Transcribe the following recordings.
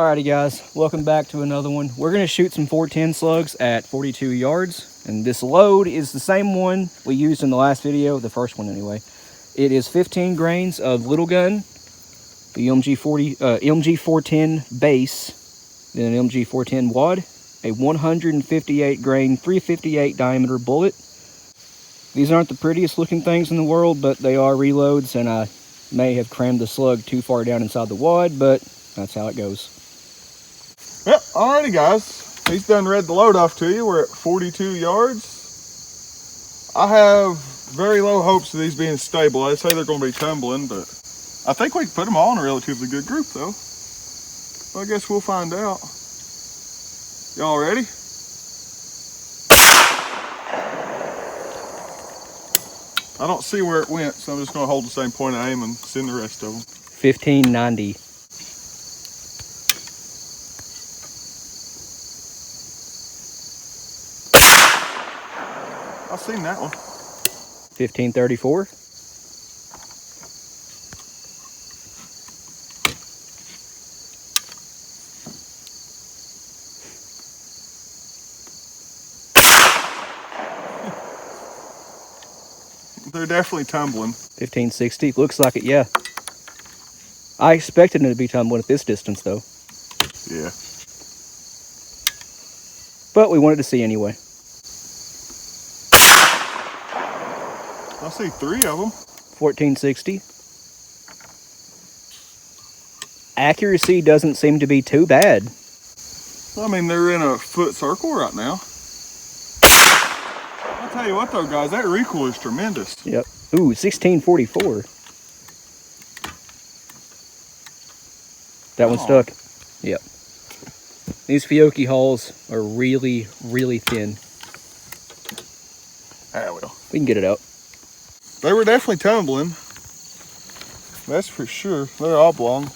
Alrighty guys, welcome back to another one. We're going to shoot some 410 slugs at 42 yards, and this load is the same one we used in the last video, the first one anyway. It is 15 grains of little gun, the MG 410 base, then an MG 410 wad, a 158 grain 358 diameter bullet. These aren't the prettiest looking things in the world, but they are reloads, and I may have crammed the slug too far down inside the wad, but that's how it goes. Yep, alrighty guys, he's done read the load off to you. We're at 42 yards. I have very low hopes of these being stable. I say they're going to be tumbling, but I think we can put them all in a relatively good group though. Well, I guess we'll find out. Y'all ready? I don't see where it went, so I'm just going to hold the same point of aim and send the rest of them. 1590. I've seen that one. 1534. They're definitely tumbling. 1560. Looks like it, yeah. I expected them to be tumbling at this distance, though. Yeah. But we wanted to see anyway. I see 3 of them. 1460. Accuracy doesn't seem to be too bad. I mean, they're in a foot circle right now. I'll tell you what though, guys, that recoil is tremendous. Yep. Ooh, 1644. That one stuck. Yep. These Fiocchi hulls are really, really thin. Ah, well. We can get it out. They were definitely tumbling. That's for sure. They're oblong.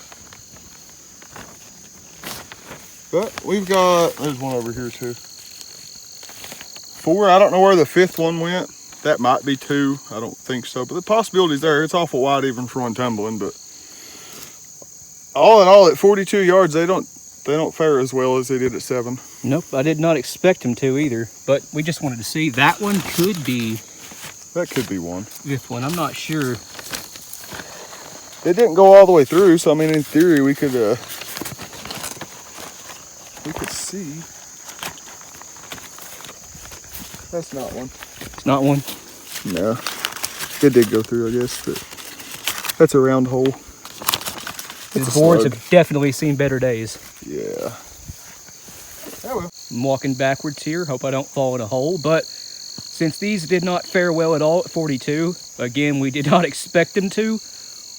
But we've got, there's one over here too. 4, I don't know where the 5th one went. That might be 2, I don't think so. But the possibility's there. It's awful wide even for one tumbling, but all in all, at 42 yards, they don't fare as well as they did at 7. Nope, I did not expect them to either. But we just wanted to see. That one could be. That could be one. This one, I'm not sure. It didn't go all the way through, so I mean, in theory, we could see. That's not one. It's not one? No. It did go through, I guess, but that's a round hole. These boards have definitely seen better days. Yeah. Oh well. I'm walking backwards here. Hope I don't fall in a hole. But since these did not fare well at all at 42, again, we did not expect them to,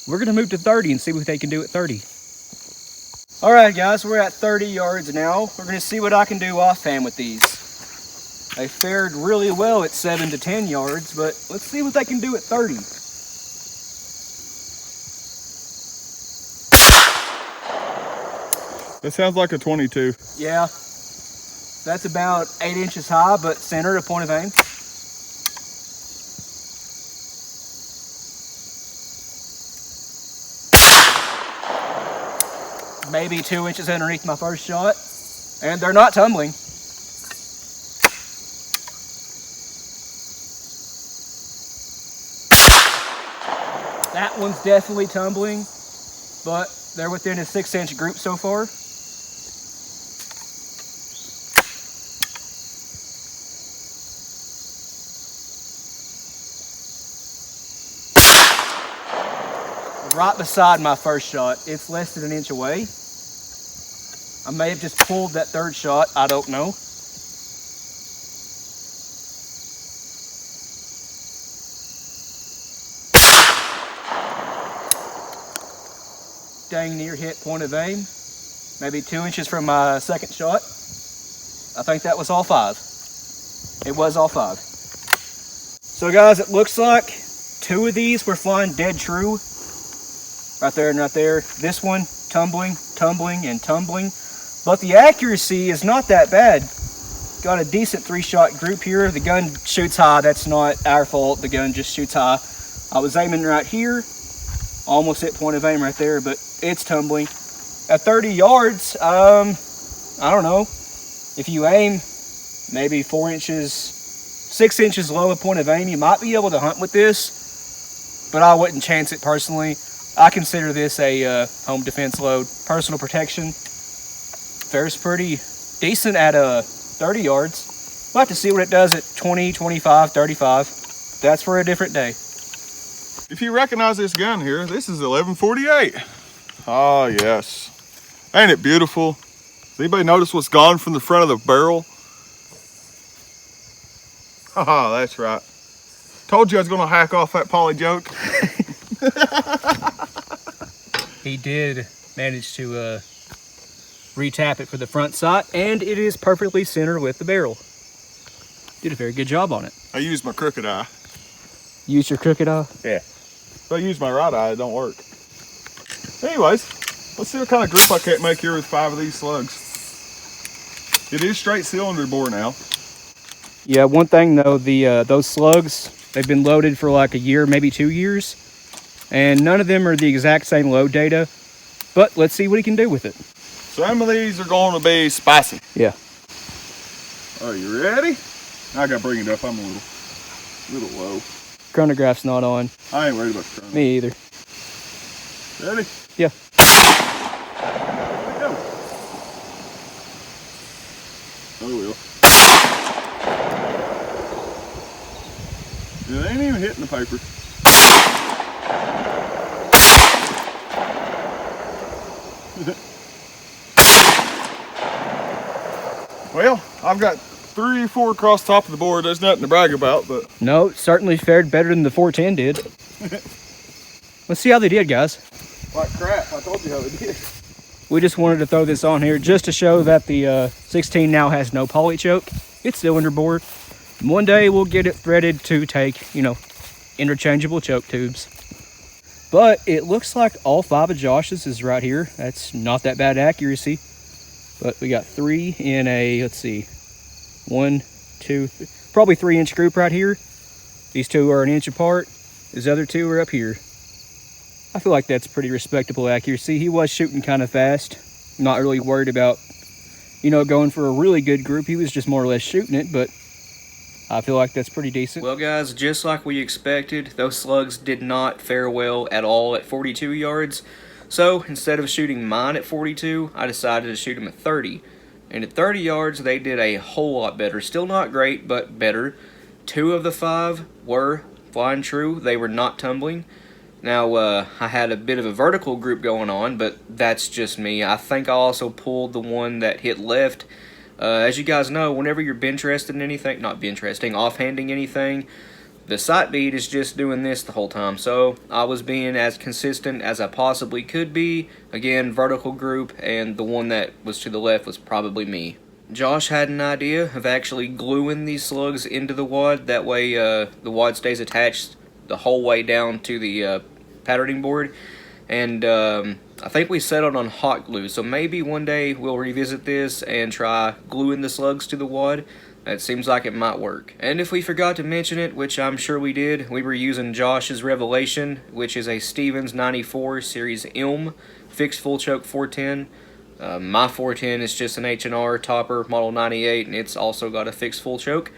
we're going to move to 30 and see what they can do at 30. All right, guys, we're at 30 yards now. We're going to see what I can do offhand with these. They fared really well at 7 to 10 yards, but let's see what they can do at 30. That sounds like a 22. Yeah, that's about 8 inches high, but centered at point of aim. Maybe 2 inches underneath my first shot, and they're not tumbling. That one's definitely tumbling, but they're within a 6-inch group so far. Right beside my first shot. It's less than 1 inch away. I may have just pulled that 3rd shot. I don't know. Dang near hit point of aim. Maybe 2 inches from my 2nd shot. I think that was all 5. It was all 5. So guys, it looks like 2 of these were flying dead true. Right there and right there. This one, tumbling, tumbling, and tumbling. But the accuracy is not that bad. Got a decent 3-shot group here. The gun shoots high. That's not our fault. The gun just shoots high. I was aiming right here. Almost hit point of aim right there, but it's tumbling. At 30 yards, I don't know. If you aim maybe 4 inches, 6 inches low at point of aim, you might be able to hunt with this, but I wouldn't chance it personally. I consider this a home defense load. Personal protection fares pretty decent at 30 yards. We'll have to see what it does at 20, 25, 35. That's for a different day. If you recognize this gun here, this is 1148. Oh, yes. Ain't it beautiful? Does anybody notice what's gone from the front of the barrel? Haha, that's right. Told you I was going to hack off that poly joke. He did manage to retap it for the front sight, and it is perfectly centered with the barrel. Did a very good job on it. I used my crooked eye. Use your crooked eye? Yeah. If I use my right eye, it don't work. Anyways, let's see what kind of group I can't make here with 5 of these slugs. It is straight cylinder bore now. Yeah, one thing though, those slugs, they've been loaded for like a year, maybe 2 years, and none of them are the exact same load data, but let's see what he can do with it. Some of these are going to be spicy. Yeah. Are you ready? I gotta bring it up, I'm a little low. Chronograph's not on. I ain't worried about the chrono. Me either. Ready? Yeah. There we go. Oh well. It ain't even hitting the paper. Well, I've got 3 or 4 across the top of the board. There's nothing to brag about, but No, it certainly fared better than the 410 did. Let's see how they did, guys. like crap. I told you how they did. We just wanted to throw this on here just to show that the 16 now has no poly choke. It's cylinder bore. One day we'll get it threaded to take, you know, interchangeable choke tubes. But it looks like all 5 of Josh's is right here. That's not that bad accuracy. But we got 3 in a, let's see, 1, 2, probably 3-inch group right here. These 2 are 1 inch apart. These other 2 are up here. I feel like that's pretty respectable accuracy. He was shooting kind of fast. Not really worried about, you know, going for a really good group. He was just more or less shooting it, but I feel like that's pretty decent. Well, guys, just like we expected, those slugs did not fare well at all at 42 yards. So instead of shooting mine at 42, I decided to shoot them at 30. And at 30 yards, they did a whole lot better. Still not great, but better. 2 of the 5 were flying true. They were not tumbling. Now, I had a bit of a vertical group going on, but that's just me. I think I also pulled the one that hit left. As you guys know, whenever you're bench resting anything, not bench resting, offhanding anything, the sight bead is just doing this the whole time. So I was being as consistent as I possibly could be. Again, vertical group, and the one that was to the left was probably me. Josh had an idea of actually gluing these slugs into the wad. That way the wad stays attached the whole way down to the patterning board. And I think we settled on hot glue. So maybe one day we'll revisit this and try gluing the slugs to the wad. It seems like it might work. And if we forgot to mention it, which I'm sure we did, we were using Josh's Revelation, which is a Stevens 94 Series ILM fixed full choke 410. My 410 is just an H&R topper model 98, and it's also got a fixed full choke.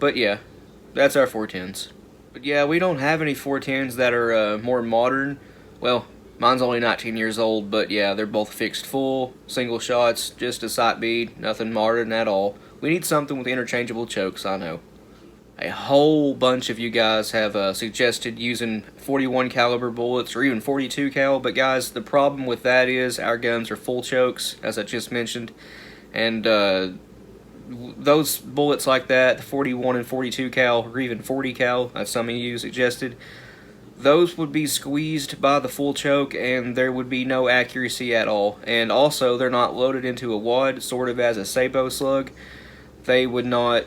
But yeah, that's our 410s. But yeah, we don't have any 410s that are more modern. Well, mine's only 19 years old, but yeah, they're both fixed full, single shots, just a sight bead, nothing modern at all. We need something with interchangeable chokes, I know. A whole bunch of you guys have suggested using 41 caliber bullets or even 42 cal, but guys, the problem with that is our guns are full chokes, as I just mentioned, and those bullets like that, the 41 and 42 cal, or even 40 cal, as some of you suggested, those would be squeezed by the full choke and there would be no accuracy at all. And also, they're not loaded into a wad, sort of as a Sabo slug. They would not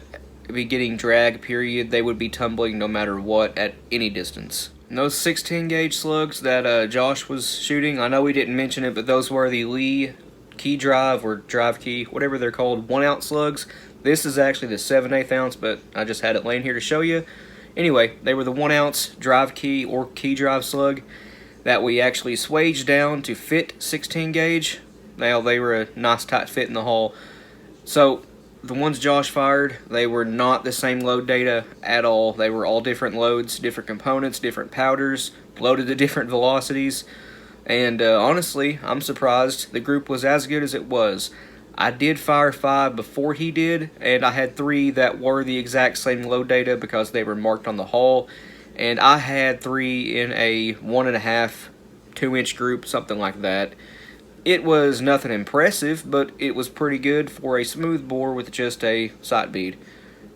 be getting drag, period. They would be tumbling no matter what at any distance. And those 16 gauge slugs that Josh was shooting, I know we didn't mention it, but those were the Lee key drive or drive key, whatever they're called, 1 ounce slugs. This is actually the 7/8 ounce, but I just had it laying here to show you. Anyway, they were the 1 ounce drive key or key drive slug that we actually swaged down to fit 16 gauge. They were a nice tight fit in the hull. So the ones Josh fired, they were not the same load data at all. They were all different loads, different components, different powders, loaded to different velocities. And honestly, I'm surprised the group was as good as it was. I did fire 5 before he did, and I had 3 that were the exact same load data because they were marked on the hull. And I had 3 in a 1.5, 2-inch group, something like that. It was nothing impressive, but it was pretty good for a smooth bore with just a sight bead.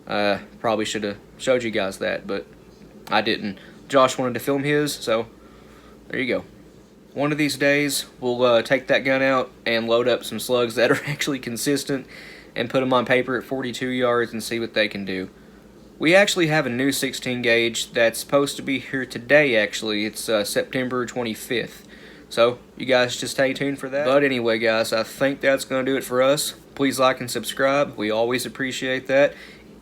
Probably should have showed you guys that, but I didn't. Josh wanted to film his, so there you go. One of these days, we'll take that gun out and load up some slugs that are actually consistent and put them on paper at 42 yards and see what they can do. We actually have a new 16 gauge that's supposed to be here today, actually. It's September 25th. So, you guys just stay tuned for that. But anyway, guys, I think that's going to do it for us. Please like and subscribe. We always appreciate that.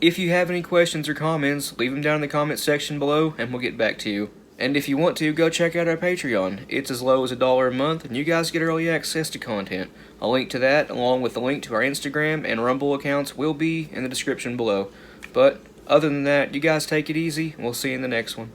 If you have any questions or comments, leave them down in the comment section below, and we'll get back to you. And if you want to, go check out our Patreon. It's as low as $1 a month, and you guys get early access to content. A link to that, along with a link to our Instagram and Rumble accounts, will be in the description below. But other than that, you guys take it easy, and we'll see you in the next one.